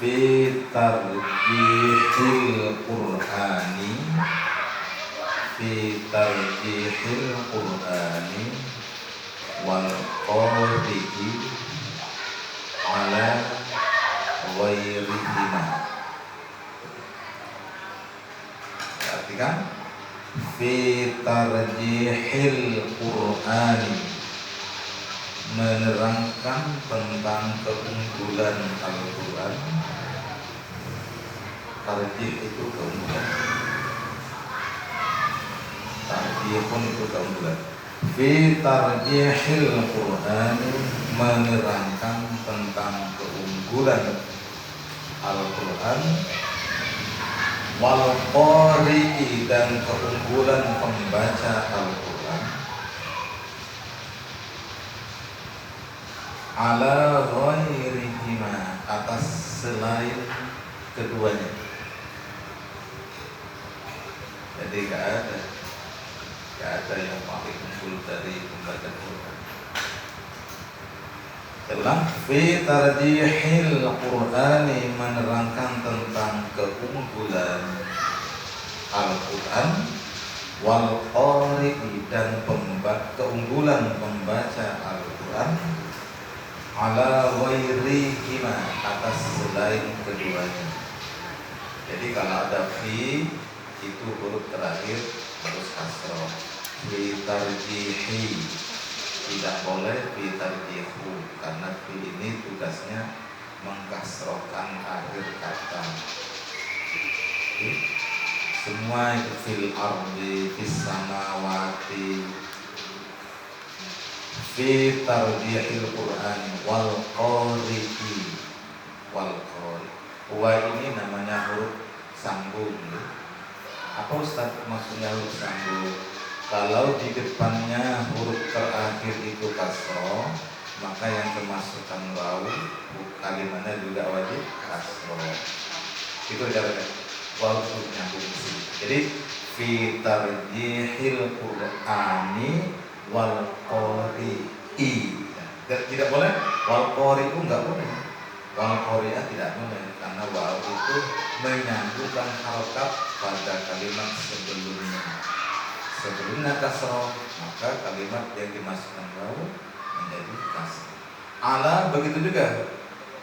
fi tarjihil Qur'ani fi tarjihil Qur'ani wal qari'i ala ghairihima. Perhatikan, fi tarjihil Qur'ani, menerangkan tentang keunggulan Al-Quran. Tarjih itu keunggulan, tarjih pun itu keunggulan. Fi tarjihil Qur'ani, menerangkan tentang keunggulan Al-Quran, wal qari'i, dan keunggulan pembaca Al-Quran, ala ghairihima, atas selain keduanya. Jadi gak ada yang paling unggul dari pembaca Quran. Telah fi tarjihil Qur'ani, menerangkan tentang keunggulan Al-Quran, wal qari'i, dan keunggulan pembaca Al-Quran, ala ghairihima, atas selain keduanya. Jadi kalau ada fi, itu huruf terakhir harus kasroh. Fi tarjihi, tidak boleh fi tarjihu, karena fi ini tugasnya mengkasrohkan akhir kata. Semua itu fil ardi, fis samawati, fi tarjihil Qur'ani, wal qari'i, wal qari'. Wa ini namanya huruf sambung. Apa Ustaz maksudnya huruf sambung? Kalau di depannya huruf terakhir itu kasroh, maka yang kemasukan wawu kalimatnya juga wajib kasroh. Itu caranya. Wawu itu nyambung di sini. Jadi fi tarjihil Qur'ani wal qari'i. Tidak boleh wal qari'u, enggak boleh. Wal qari'ah tidak boleh, karena wawu itu menyambungkan harokat pada kalimat sebelumnya. Sebelumnya kasroh, maka kalimat yang dimasukkan wawu menjadi kasroh. Ala begitu juga,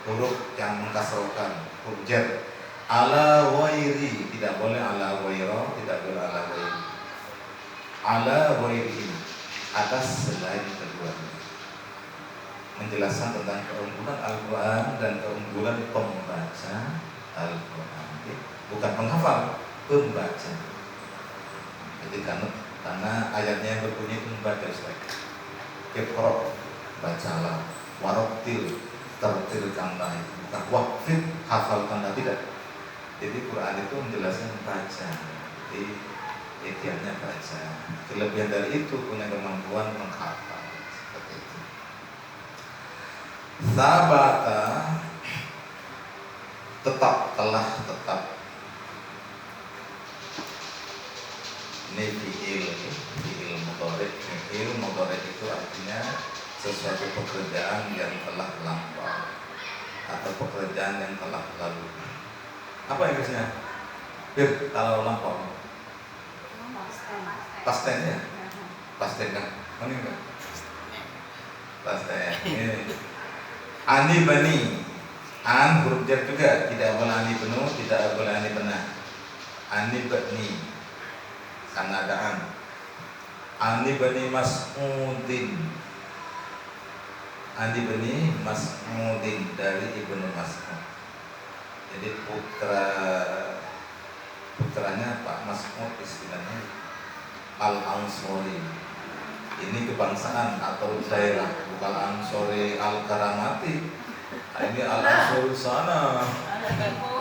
huruf yang mengkasrohkan, huruf jar. Ala ghairi, tidak boleh ala ghairo, tidak boleh ala ghairi. Ala ghairi, atas selain keduanya. Menjelaskan tentang keunggulan Al-Quran dan keunggulan pembaca Al-Quran. Bukan penghafal, pembaca. Jadi karena ayatnya yang berbunyi membaca Ustaz. Iqra, bacalah, warattil, tertilkanlah, bukan waqfid, hafalkanlah, tidak. Jadi Quran itu menjelaskan baca. Jadi etiannya baca. Kelebihan dari itu punya kemampuan menghafal. Seperti itu. Sabata, telah tetap. Ini fi'il mudhari'. Fi'il mudhari' itu artinya sesuatu pekerjaan yang telah lampau atau pekerjaan yang telah lalu. Apa Inggrisnya? Kalau lampau. Past tense ya? Past tense kan? Mana enggak? Past tense. Ani bani. An huruf jar juga, tidak boleh ani penuh, tidak boleh ani benah. Ani bani. Karena ada an. Ani bani Mas'udin. Ani bani Mas'udin, dari Ibnu Mas'ud. Jadi putranya Pak Mas'ud, istilahnya Al-Ansori. Ini kebangsaan atau daerah, bukan Ansori Al-Karamati. Ini Al-Ansori sana.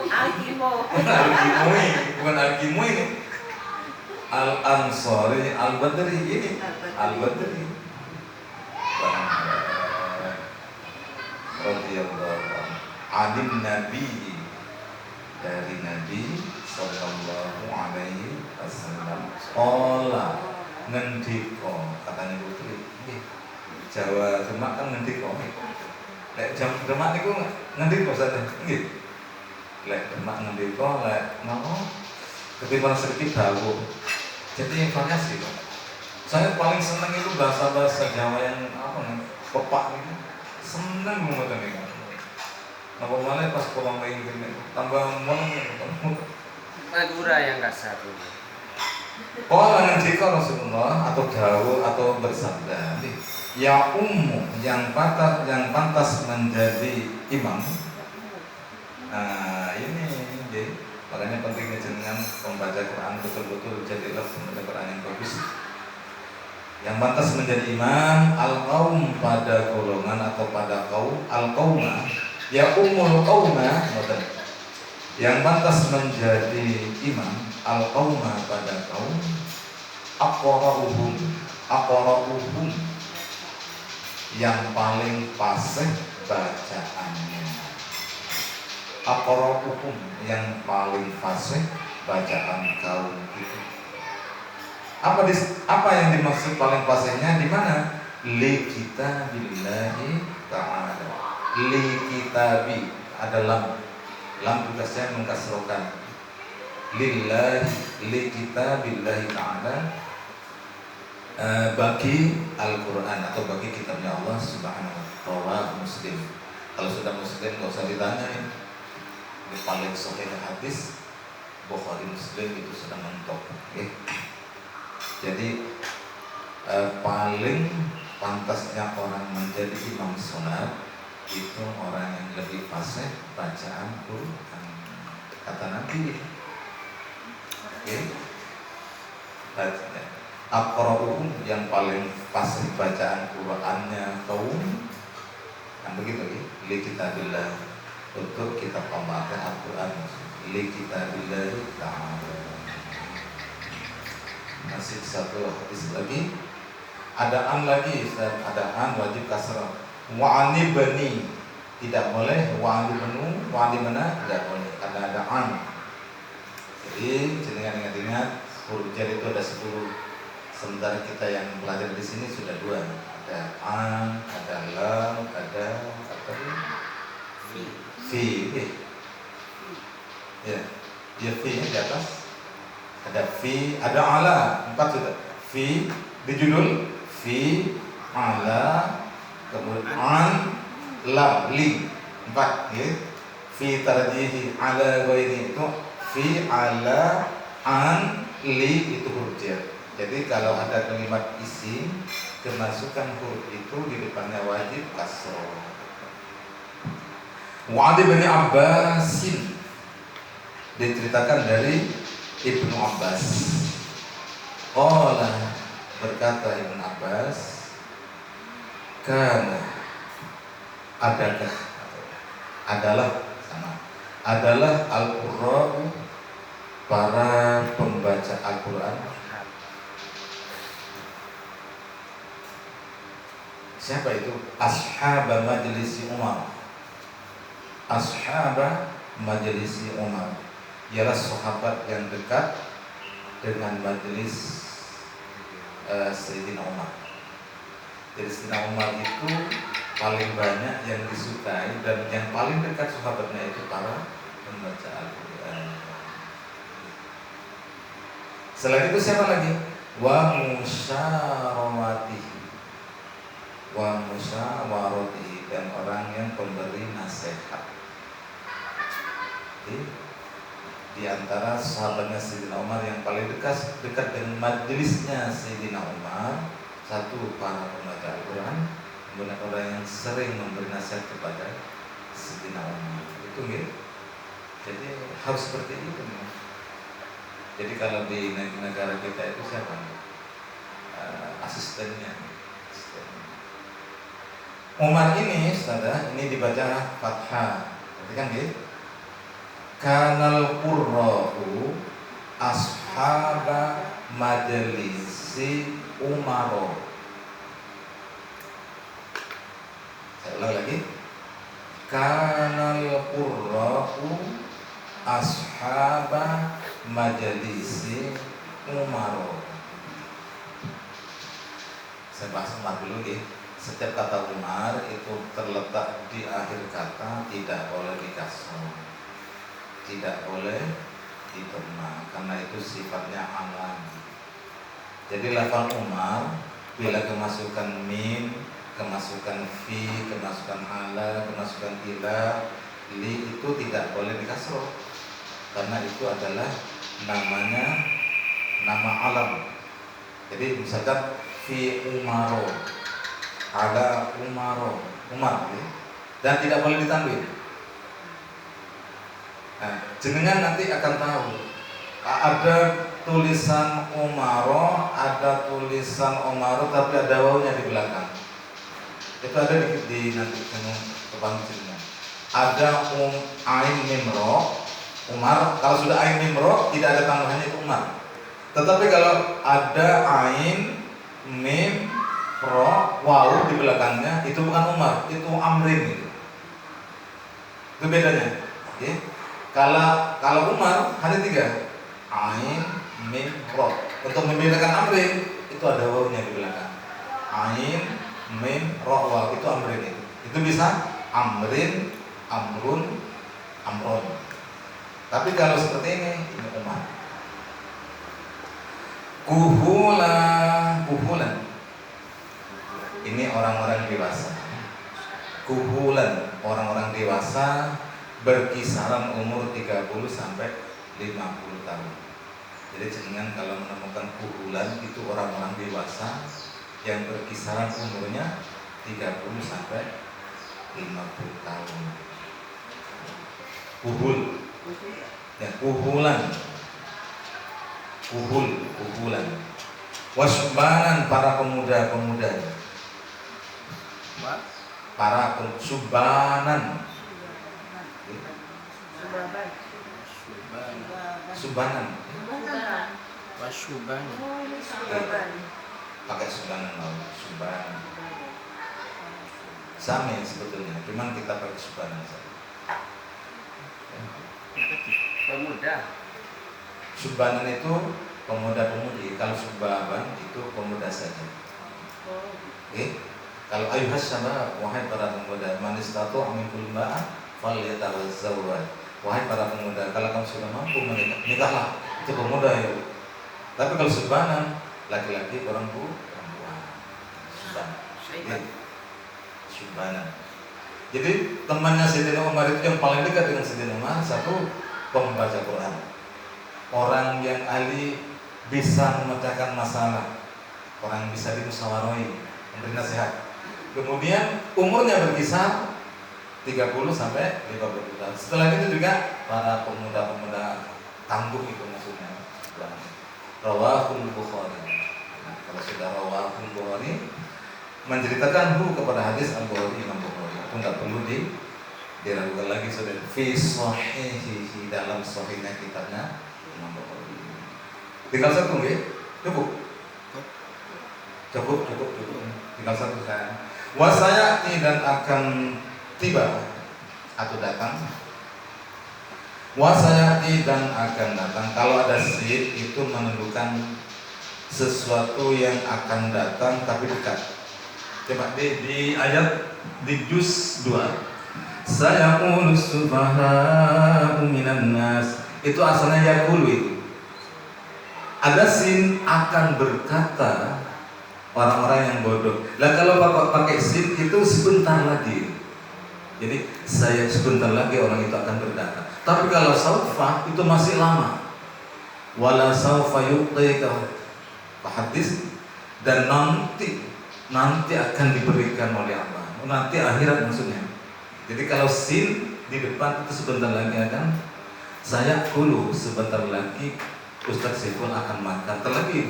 Al-Gimoi, bukan Al-Gimoi ini. Al-Ansori Al-Badri, ini Al-Badri. Radhiyallahu anhu. Nabi, dari Nabi sallallahu alaihi wasallam. Qala, ngendika, katanya putri. Jawa Demak kan ngendika. Nek jam Demak niku ngendika Ustaz. Nggih. lek demak ngendika lek napa ketimbang sedikit dawuh. Jadi variasi kok. Saya paling seneng itu bahasa-bahasa Jawa yang apa nih, pepak gitu. Seneng banget nih. Apa malah pas pulang lagi gini, tambah meneng. Madura yang kasar. Kalau ngendika Rasulullah atau dawuh atau bersabda, ya yang pantas menjadi imam. Nah ini jadi makanya pentingnya jenengan membaca Quran betul-betul jadilah membaca Quran yang bagus. Yang pantas menjadi imam al-qaum pada golongan atau pada kaum al-qauma ya qauma yang pantas menjadi imam al-qauma pada kaum aqra'uhum yang paling fasih bacaannya. Aqra'uhum yang paling fasih bacaan kaum itu. Apa yang dimaksud paling fasihnya di mana? Li kitabillahi ta'ala. Li kitabi adalah lam tugasnya mengkasrokan. Lillahi li kitabillahi ta'ala, bagi Al-Quran atau bagi kitabnya Allah Subhanahu wa ta'ala. Muslim. Kalau sudah Muslim nggak usah ditanyain. Ini paling sahih hadis Bukhari Muslim itu sudah mentok. Okay. Jadi paling pantasnya orang menjadi imam sholat itu orang yang lebih fasih bacaan Quran. Kata Nabi. Okay. Aqra'uhum yang paling fasih bacaan Qurannya kaum yang begitu ya. Li kitabillah untuk kitab Allah Al-Quran. Li kitabillah ta'ala. Masih satu hadis lagi. Adaan lagi, adaan wajib kasrah. Wa'ani bani tidak boleh, wa'ani benu, wa'ani mana tidak boleh. Ada adaan. Jadi jangan ingat huruf jar itu ada 10. Sementara kita yang belajar di sini sudah 2. Ada an, ada lam, ada apa ini? Fi. Ya, ya fi di atas. Ada fi, ada ala, 4 sudah. Fi di judul, fi, ala, kemudian an, lam, li, 4 ya. Fi tarjihi ala ghairi itu fi, ala, an, li itu huruf jar. Jadi kalau ada kalimat isim kemasukan huruf itu di depannya wajib kasroh. Wa'ad bin Abbasin diceritakan dari Ibnu Abbas. Qala berkata Ibnu Abbas, kana adalah al-qurra'u para pembaca Al-Qur'an. Siapa itu? Ashaba majlisi Umar. Ashaba majlisi Umar ialah sahabat yang dekat dengan majelis Sayyidina Umar. Jadi Sayyidina Umar itu paling banyak yang disukai dan yang paling dekat sahabatnya itu para pembaca Al-Quran. Selain itu siapa lagi? Wa musyawaratihi dan orang yang pemberi nasihat. Di antara sahabatnya Sayyidina Umar yang paling dekat dengan majelisnya Sayyidina Umar, satu para pembaca Al-Quran, kemudian orang yang sering memberi nasihat kepada Sayyidina Umar. Itu ya. Jadi harus seperti itu. Jadi kalau di negara kita itu siapa? Asistennya. Umar ini, saudara, ini dibaca fathah. Berarti kan gitu? Kanal qurra'u ashaba majlisi Umaro. Saya ulang lagi. Kanal qurra'u ashaba majlisi Umaro. Saya bahas Umar dulu ya. Setiap kata Umar itu terletak di akhir kata, tidak boleh dikasih. tidak boleh diterma karena itu sifatnya alam. Jadi lafal Umar bila kemasukan mim, kemasukan fi, kemasukan ala, kemasukan ila, li itu tidak boleh dikasroh karena itu adalah namanya nama alam. Jadi misalkan fi umaro, ala umaro, Umar, ya? Dan tidak boleh ditanwin. Nah, jenengan nanti akan tahu ada tulisan Umaro, ada tulisan Omaro, tapi ada wawunya di belakang. Itu ada di nanti depan jenengan. Ada ain mim ro, Umar. Kalau sudah ain mim ro, tidak ada tambahannya itu Umar. Tetapi kalau ada ain mim ro wawu di belakangnya, itu bukan Umar, itu Amrin. Itu bedanya. Okay? Kalau Umar hanya 3, ain, mim, ro. Untuk membedakan Amrin itu ada wawunya di belakang. Ain, mim, ro, waw itu Amrin. Itu bisa Amrin, Amrun, Amron. Tapi kalau seperti ini Umar. Kuhulan. Ini orang-orang dewasa. Kuhulan, orang-orang dewasa berkisaran umur 30 sampai 50 tahun. Jadi jenengan kalau menemukan kuhulan itu orang-orang dewasa yang berkisaran umurnya 30 sampai 50 tahun. Kuhul. Ya, kuhulan. Kuhulan. Wasbanan, para pemuda-pemuda. Para subanan. Subanan. Pakai subanan mau subanan. Sama sebetulnya, cuman kita pakai subanan saja. Pemuda. Subanan itu pemuda-pemudi. Kalau subaban itu pemuda saja. Oke? Kalau ayuhas syabab, wahai para pemuda, man istata'a minkum ba'ah falyatazawwaj. Wahai para pemuda, kalau kamu sudah mampu menikah, nikahlah. Itu pemuda ya. Tapi kalau subanan, laki-laki, perempuan. Subanan. Jadi temannya Sayyidina Umar itu yang paling dekat dengan Sayyidina Umar, satu pembaca Quran, orang yang ahli bisa memecahkan masalah, orang yang bisa dimusyawaroi, memberi nasihat. Kemudian umurnya berkisar 30 sampai 50 tahun. Setelah itu juga para pemuda-pemuda tangguh itu maksudnya. Rawahul Bukhari. Nah, kalau sudah rawahul Bukhari menceritakan kepada hadis Al-Bukhari, Imam Bukhari. Itu enggak perlu diragukan lagi, sudah fi sahihi, dalam sahihnya kitabnya Imam Bukhari. Tinggal satu nggih? Cukup. Tinggal satu kan. Wasayati, dan akan tiba atau datang. Wasayati, dan akan datang. Kalau ada sin itu menunjukkan sesuatu yang akan datang tapi dekat. Coba di ayat di juz 2. Sayaqulu subhanahu minan nas. Itu asalnya yaqulu itu. Ada sin akan berkata orang-orang yang bodoh. Lah kalau pakai sin itu sebentar lagi. Jadi saya sebentar lagi orang itu akan berdatang. Tapi kalau saufa itu masih lama. Wala saufa yu'tika hadis, dan nanti akan diberikan oleh Allah. Nanti akhirat maksudnya. Jadi kalau sin di depan itu sebentar lagi akan saya kulu, sebentar lagi Ustaz Siful akan makan. Terlebih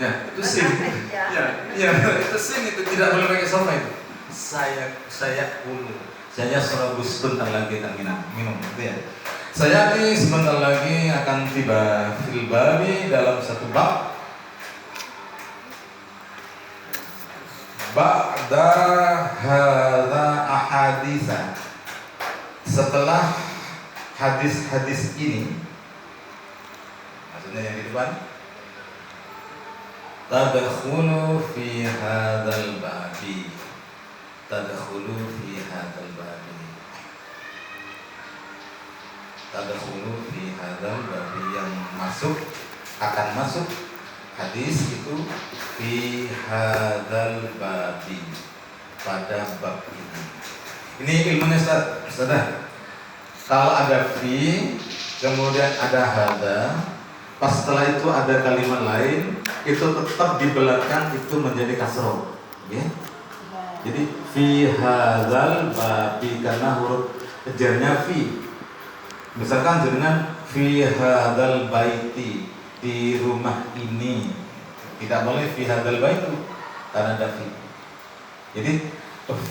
ya, itu sin. Ya, itu sin, itu tidak boleh pakai saufa itu. Saya kulu. Saya serabu sebentar lagi akan minum gitu ya. Saya ini sebentar lagi akan tiba fil babi, dalam satu bab. Ba'da hadza ahaditsa, setelah hadis-hadis ini, maksudnya yang di depan, tadkhulu fi hadzal babi, tadkhulu fi hadzal babi. tadkhulu fi hadzal babi, yang akan masuk hadis itu fi hadzal babi, pada bab ini. Ini ilmunya Ustaz. Kalau ada fi, kemudian ada hadza, pas setelah itu ada kalimat lain, itu tetap di belakang itu menjadi kasroh, ya. Jadi fi hadzal babi, karena huruf jarnya fi. Misalkan dengan fi hadzal baiti, di rumah ini. Tidak boleh fi hadzal baiti karena ada fi. Jadi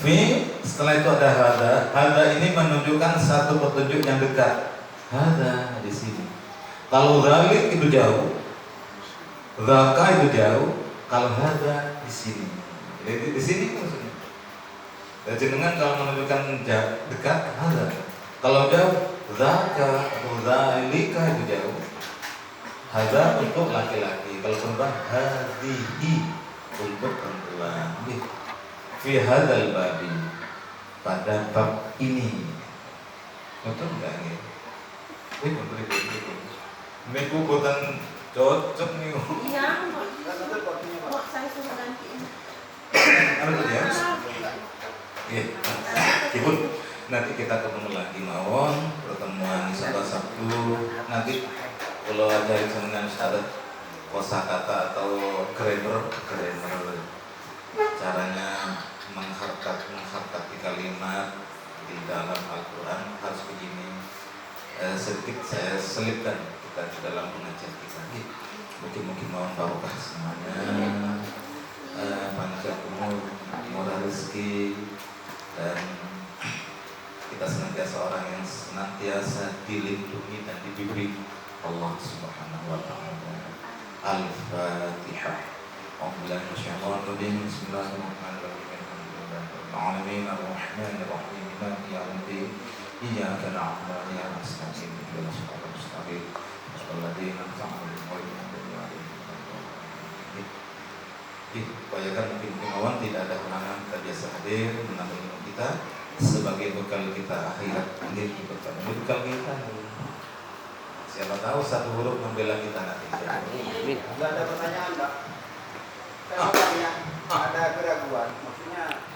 fi setelah itu ada hadza. Hadza ini menunjukkan satu petunjuk yang dekat. Hadza di sini. Kalau zalik itu jauh, zaka itu jauh. Kalau hadza di sini. Jadi di sini maksudnya. Dan jenengan kalau menunjukkan dekat, hadza. Kalau jauh, zaka atau zalika itu jauh. Hadza untuk laki-laki. Kalau perempuan, hadihi untuk perempuan. Fi hadzal babi, pada bab ini. Betul enggak nih? Betul. Ini bukan cocok nih. Iya, kok saya suruh gantiin. Apa tuh ya? Iya. Ibu, nanti kita ketemu lagi mawon, pertemuan Sabtu Sabtu. Nanti kalau ada dengan syarat kosakata atau grammar, caranya mengharkat kalimat di dalam Al-Quran harus begini. Sedikit saya selipkan kita di dalam pengajian kita. Mungkin mohon barokah semuanya, panjang umur, murah rezeki, dan kita senantiasa orang yang senantiasa dilindungi dan diberi Allah Subhanahu wa Ta'ala. Al-Fatihah. Bismillahirrahmanirrahim. Alamin ar-Rahmanir-Rahim. Maliki yaumiddin. Iyyaka na'budu wa iyyaka nasta'in. Ihdinas siratal mustaqim. Shiratal ladzina an'amta 'alaihim. Upayakan mungkin awan tidak ada halangan, kita biasa hadir menambah ilmu kita sebagai bekal kita akhirat, ini bekal kita. Siapa tahu satu huruf membela kita nanti. Enggak ada pertanyaan, Pak. Saya mau tanya, ada keraguan, maksudnya